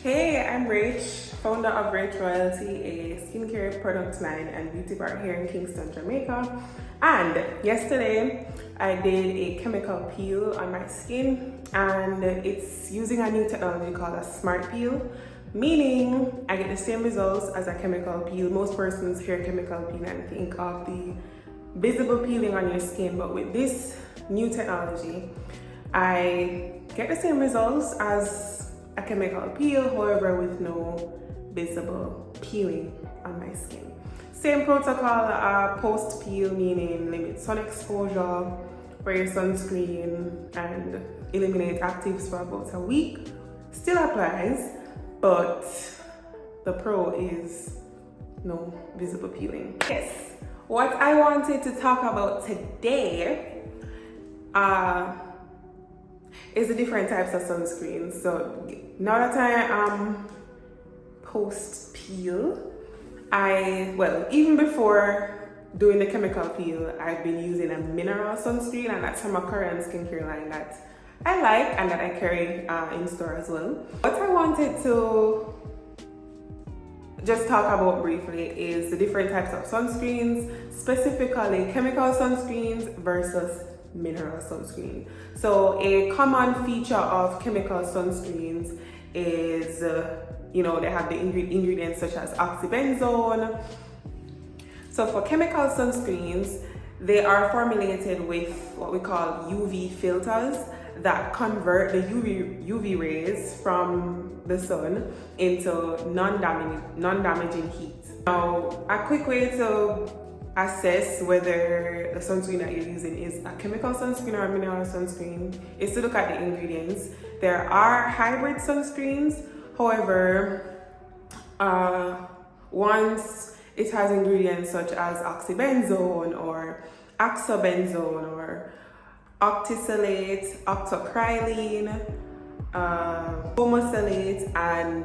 Hey, I'm Rach, founder of Rach Royalty, a skincare product line and beauty bar here in Kingston, Jamaica. And yesterday I did a chemical peel on my skin, and it's using a new technology called a smart peel, meaning I get the same results as a chemical peel. Most persons hear chemical peel and think of the visible peeling on your skin, but with this new technology, I get the same results as a chemical peel, however with no visible peeling on my skin. Same protocol, post peel, meaning limit sun exposure, wear your sunscreen and eliminate actives for about a week. Still applies, but the pro is no visible peeling. Yes, what I wanted to talk about today is the different types of sunscreen. So now that I am post peel, even before doing the chemical peel, I've been using a mineral sunscreen, and that's from a Korean skincare line that I like and that I carry in store as well. What I wanted to just talk about briefly is the different types of sunscreens, specifically chemical sunscreens versus mineral sunscreen. So a common feature of chemical sunscreens is, they have the ingredients such as oxybenzone. So for chemical sunscreens, they are formulated with what we call UV filters that convert the UV rays from the sun into non-damaging heat. Now, a quick way to assess whether the sunscreen that you're using is a chemical sunscreen or a mineral sunscreen is to look at the ingredients. There are hybrid sunscreens, however, once it has ingredients such as oxybenzone or oxybenzone or octisalate, octocrylene, homosalate, and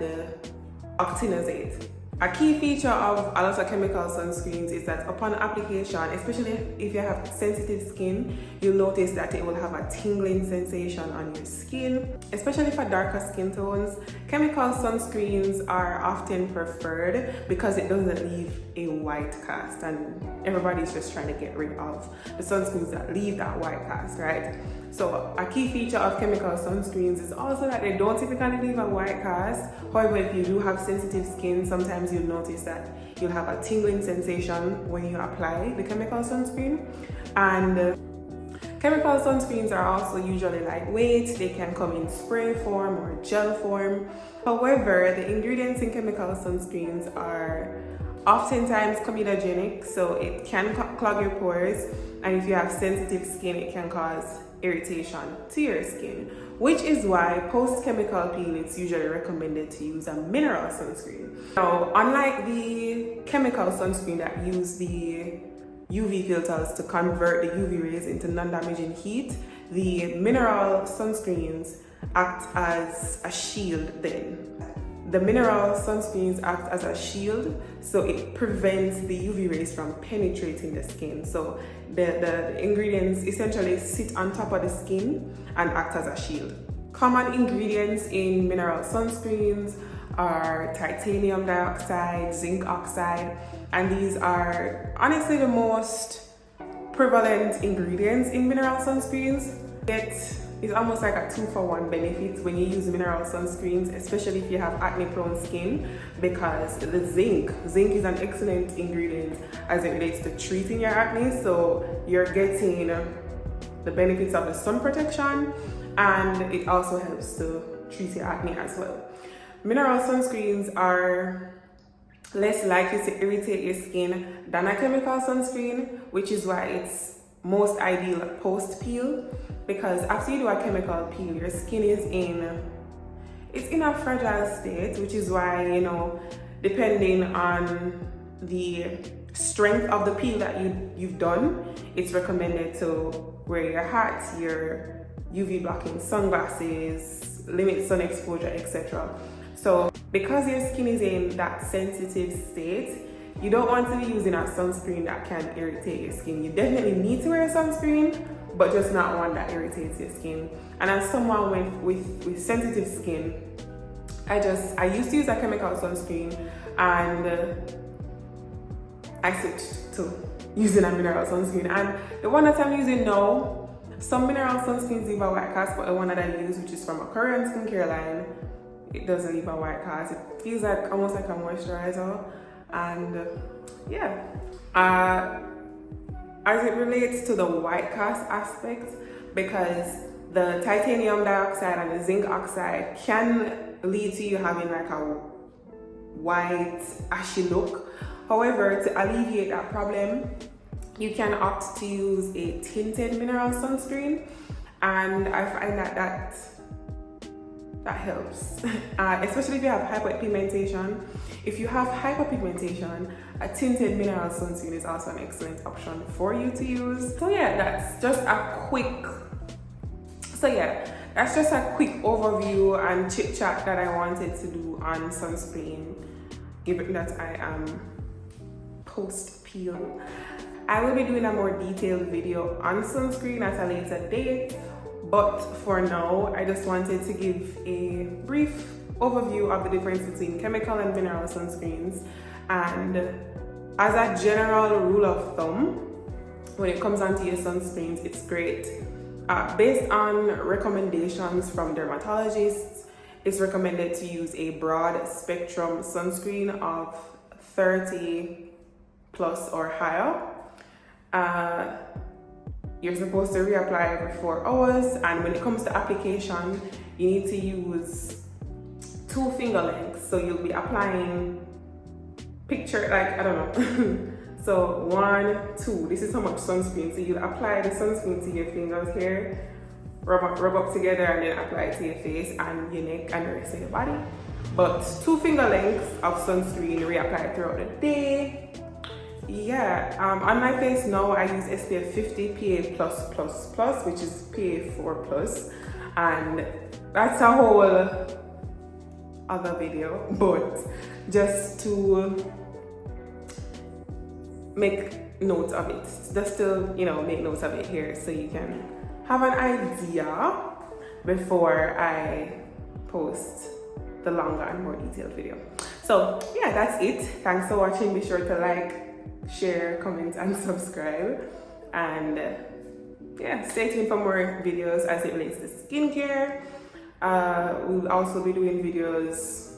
octinazate. A key feature of a lot of chemical sunscreens is that upon application, especially if you have sensitive skin, you'll notice that it will have a tingling sensation on your skin. Especially for darker skin tones, chemical sunscreens are often preferred because it doesn't leave a white cast, and everybody's just trying to get rid of the sunscreens that leave that white cast, right? So a key feature of chemical sunscreens is also that they don't typically leave a white cast. However, if you do have sensitive skin, sometimes you'll notice that you'll have a tingling sensation when you apply the chemical sunscreen. And chemical sunscreens are also usually lightweight. They can come in spray form or gel form. However, the ingredients in chemical sunscreens are oftentimes comedogenic, so it can clog your pores, and if you have sensitive skin, it can cause irritation to your skin, which is why post-chemical peel it's usually recommended to use a mineral sunscreen. Now, unlike the chemical sunscreen that use the UV filters to convert the UV rays into non-damaging heat, the mineral sunscreens act as a shield then. The mineral sunscreens act as a shield, so it prevents the UV rays from penetrating the skin. So the ingredients essentially sit on top of the skin and act as a shield. Common ingredients in mineral sunscreens are titanium dioxide, zinc oxide, and these are honestly the most prevalent ingredients in mineral sunscreens. It's almost like a 2-for-1 benefit when you use mineral sunscreens, especially if you have acne-prone skin, because the zinc is an excellent ingredient as it relates to treating your acne. So you're getting the benefits of the sun protection, and it also helps to treat your acne as well. Mineral sunscreens are less likely to irritate your skin than a chemical sunscreen, which is why it's most ideal post-peel, because after you do a chemical peel, your skin is in a fragile state, which is why, depending on the strength of the peel that you've done, it's recommended to wear your hats, your UV blocking sunglasses, limit sun exposure, etc. So because your skin is in that sensitive state, you don't want to be using a sunscreen that can irritate your skin. You definitely need to wear a sunscreen, but just not one that irritates your skin. And as someone with sensitive skin, I used to use a chemical sunscreen, and I switched to using a mineral sunscreen. And the one that I'm using now, some mineral sunscreens leave a white cast, but the one that I use, which is from a Korean skincare line, it doesn't leave a white cast. It feels like almost like a moisturizer. And yeah, as it relates to the white cast aspect, because the titanium dioxide and the zinc oxide can lead to you having like a white ashy look. However, to alleviate that problem, you can opt to use a tinted mineral sunscreen, and I find that helps, especially if you have hyperpigmentation. If you have hyperpigmentation, a tinted mineral sunscreen is also an excellent option for you to use. So yeah, that's just a quick overview and chit chat that I wanted to do on sunscreen, given that I am post peel. I will be doing a more detailed video on sunscreen at a later date, but for now I just wanted to give a brief overview of the difference between chemical and mineral sunscreens. And as a general rule of thumb, when it comes onto your sunscreens, it's great. Based on recommendations from dermatologists, it's recommended to use a broad spectrum sunscreen of 30 plus or higher. You're supposed to reapply every 4 hours, and when it comes to application, you need to use 2 finger lengths. So you'll be applying, picture like, I don't know. So 1, 2, this is how much sunscreen. So you apply the sunscreen to your fingers here, rub up together, and then apply it to your face and your neck and the rest of your body. But 2 finger lengths of sunscreen, reapply throughout the day. Yeah, on my face now I use SPF 50 PA+++, which is PA4+, and that's a whole other video, but just to make note of it, just to make notes of it here so you can have an idea before I post the longer and more detailed video. So yeah, that's it. Thanks for watching. Be sure to like, share, comment, and subscribe, and yeah, stay tuned for more videos as it relates to skincare. We'll also be doing videos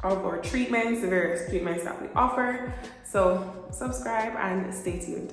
of our treatments, the various treatments that we offer. So subscribe and stay tuned.